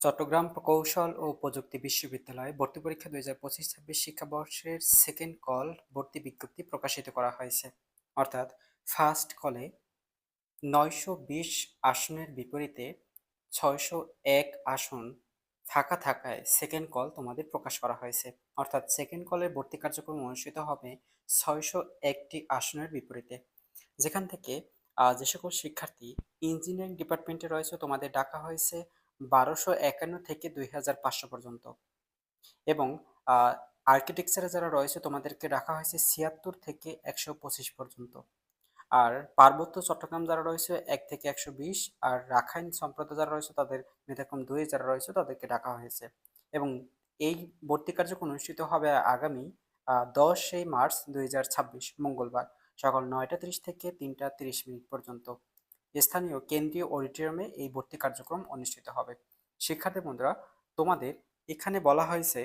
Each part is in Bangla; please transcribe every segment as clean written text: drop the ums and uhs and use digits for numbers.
চট্টগ্রাম প্রকৌশল ও প্রযুক্তি বিশ্ববিদ্যালয় ভর্তি পরীক্ষা 2025-26 শিক্ষাবর্ষের সেকেন্ড কল ভর্তি বিজ্ঞপ্তি প্রকাশিত করা হয়েছে। অর্থাৎ ফার্স্ট কলে 920 আসনের বিপরীতে 601 আসন ফাঁকা থাকায় সেকেন্ড কল তোমাদের প্রকাশ করা হয়েছে। অর্থাৎ সেকেন্ড কলের ভর্তি কার্যক্রম অনুষ্ঠিত হবে 601টি আসনের বিপরীতে, যেখান থেকে যে সকল শিক্ষার্থী ইঞ্জিনিয়ারিং ডিপার্টমেন্টে রয়েছে তোমাদের ডাকা হয়েছে 1251 থেকে 2500 পর্যন্ত, এবং আর্কিটেকচারে যারা রয়েছে তোমাদেরকে রাখা হয়েছে 76 থেকে 125 পর্যন্ত। আর পার্বত্য চট্টগ্রাম যারা রয়েছে 1 থেকে 120, আর রাখাইন সম্প্রদায় যারা রয়েছে তাদের মেধাক্রম 2 যারা রয়েছে তাদেরকে ডাকা হয়েছে। এবং এই ভর্তি কার্যক্রম অনুষ্ঠিত হবে আগামী 10 মার্চ 2026 মঙ্গলবার সকাল 9টা 30 থেকে 3টা 30 পর্যন্ত স্থানীয় কেন্দ্রীয় অডিটোরিয়ামে এই ভর্তি কার্যক্রম অনুষ্ঠিত হবে। শিক্ষার্থী বন্ধুরা, তোমাদের এখানে বলা হয়েছে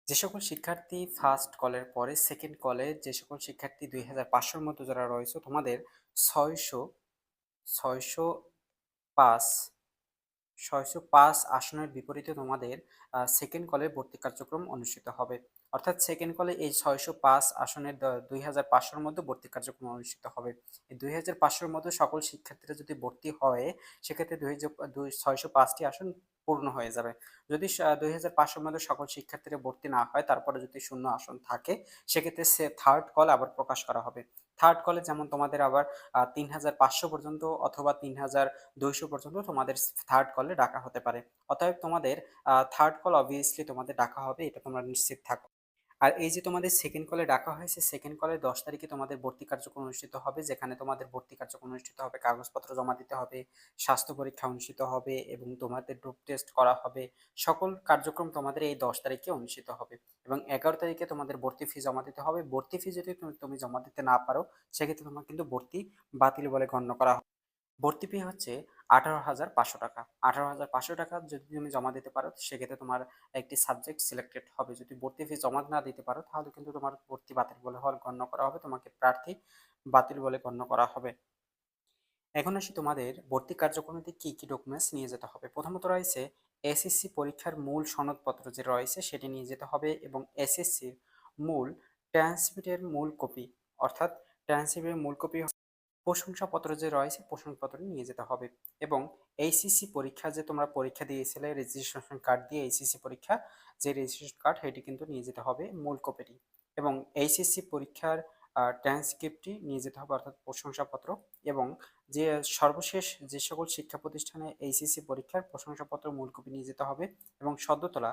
যে সকল শিক্ষার্থী ফার্স্ট কলের পরে সেকেন্ড কলে যে সকল শিক্ষার্থী 2500-র মতো যারা রয়েছে তোমাদের 600 605 605 আসনের বিপরীতে তোমাদের সেকেন্ড কলের ভর্তি কার্যক্রম অনুষ্ঠিত হবে। অর্থাৎ সেকেন্ড কলে এই 605 আসনের 2500-র মধ্যে ভর্তি কার্যক্রম অনুষ্ঠিত হবে। এই 2500-র মধ্যে সকল শিক্ষার্থীরা যদি ভর্তি হয় সেক্ষেত্রে 605টি আসন পূর্ণ হয়ে যাবে। যদি 2500-র মধ্যে সকল শিক্ষার্থীরা ভর্তি না হয়, তারপরে যদি শূন্য আসন থাকে, সেক্ষেত্রে সে থার্ড কল আবার প্রকাশ করা হবে। থার্ড কলে যেমন তোমাদের আবার 3500 পর্যন্ত অথবা 3200 পর্যন্ত তোমাদের থার্ড কলে ডাকা হতে পারে। অতএব তোমাদের থার্ড কল অবভিয়াসলি তোমাদের ডাকা হবে, এটা তোমরা নিশ্চিত থাকো। আর এই যে তোমাদের সেকেন্ড কলে ডাকা হয়েছে, সেকেন্ড কলে 10 তারিখে তোমাদের ভর্তি কার্যক্রম অনুষ্ঠিত হবে, যেখানে তোমাদের ভর্তি কার্যক্রম অনুষ্ঠিত হবে, কাগজপত্র জমা দিতে হবে, স্বাস্থ্য পরীক্ষা অনুষ্ঠিত হবে এবং তোমাদের ডোপ টেস্ট করা হবে। সকল কার্যক্রম তোমাদের এই 10 তারিখে অনুষ্ঠিত হবে এবং 11 তারিখে তোমাদের ভর্তি ফি জমা দিতে হবে। ভর্তি ফি যদি তুমি জমা দিতে না পারো, সেক্ষেত্রে তোমার কিন্তু ভর্তি বাতিল বলে গণ্য করা হবে। ভর্তি ফি হচ্ছে 18,500 টাকা। 18,500 টাকা যদি তুমি জমা দিতে পারো, সেক্ষেত্রে তোমার একটি সাবজেক্ট সিলেক্টেড হবে। যদি ভর্তি ফি জমা না দিতে পারো, তাহলে কিন্তু তোমার ভর্তি বাতিল বলে গণ্য করা হবে, তোমাকে প্রার্থী বাতিল বলে গণ্য করা হবে। এখন আসি তোমাদের ভর্তি কার্যক্রমে কি কি ডকুমেন্টস নিয়ে যেতে হবে। প্রথমত রয়েছে এসএসসি পরীক্ষার মূল সনদপত্র যে রয়েছে সেটি নিয়ে যেতে হবে, এবং এসএসসির মূল ট্রান্সক্রিপ্টের মূল কপি, অর্থাৎ ট্রান্সক্রিপ্টের মূল কপি, প্রশংসাপত্র যে রয়েছে প্রশংসাপত্র নিয়ে যেতে হবে। এবং এইচএসসি পরীক্ষা যে তোমরা পরীক্ষা দিয়েছিলে রেজিস্ট্রেশন কার্ড দিয়ে, এইচএসসি পরীক্ষা যে রেজিস্ট্রেশন কার্ড সেটি কিন্তু নিয়ে যেতে হবে মূল কপিটি। এবং এইচএসসি পরীক্ষার ট্রান্সক্রিপ্টটি নিয়ে যেতে হবে, অর্থাৎ প্রশংসাপত্র। এবং যে সর্বশেষ যে সকল শিক্ষা প্রতিষ্ঠানে এইচএসসি পরীক্ষার প্রশংসাপত্র মূল কপি নিয়ে যেতে হবে, এবং সদ্য তোলা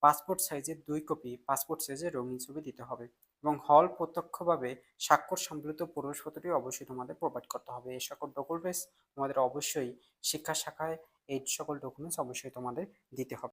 পাসপোর্ট সাইজের 2 কপি পাসপোর্ট সাইজের রঙিন ছবি দিতে হবে। এবং হল প্রত্যক্ষভাবে স্বাক্ষর সম্বলিত প্রবেশপত্রটি অবশ্যই তোমাদের প্রোভাইড করতে হবে। এই সকল ডকুমেন্টস তোমাদের অবশ্যই শিক্ষা শাখায় এই সকল ডকুমেন্টস অবশ্যই তোমাদের দিতে হবে।